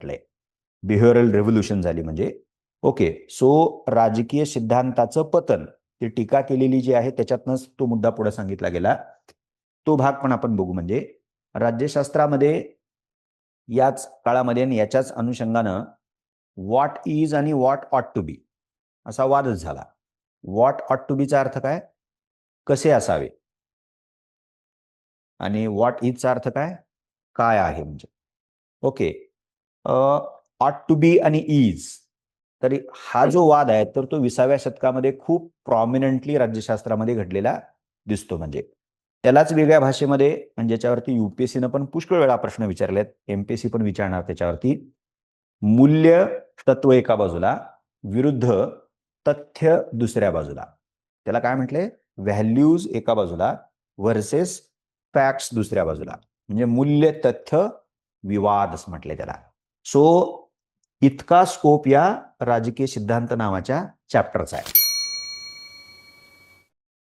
म्हटलंय. Behavioural revolution झाली म्हणजे. ओके, सो राजकीय सिद्धांताचं पतन, ती टीका केलेली जी आहे त्याच्यातनंच तो मुद्दा पुढे सांगितला गेला. तो भाग पण आपण बघू. म्हणजे राज्यशास्त्रामध्ये याच काळामध्ये आणि याच्याच अनुषंगानं व्हॉट इज आणि व्हॉट ऑट टू बी असा वादच झाला. व्हॉट ऑट टू बीचा अर्थ काय? कसे असावे. आणि व्हॉट इजचा अर्थ काय? काय आहे म्हणजे. ओके, ऑट टू बी आणि इज, तरी हा जो वाद आहे तर तो 20व्या शतकामध्ये खूप प्रॉमिनंटली राज्यशास्त्रामध्ये घडलेला दिसतो. म्हणजे त्यालाच वेगळ्या भाषेमध्ये, म्हणजे ज्याच्यावरती युपीएससीनं पण पुष्कळ वेळा प्रश्न विचारलेत, एमपीएससी पण विचारणार त्याच्यावरती. मूल्य तत्व एका बाजूला, विरुद्ध तथ्य दुसऱ्या बाजूला. त्याला काय म्हटले? व्हॅल्यूज एका बाजूला व्हर्सेस फॅक्ट्स दुसऱ्या बाजूला. म्हणजे मूल्य तथ्य विवाद असं म्हटलंय त्याला. सो इतका स्कोप या राजकीय सिद्धांत नावाच्या चॅप्टरचा आहे.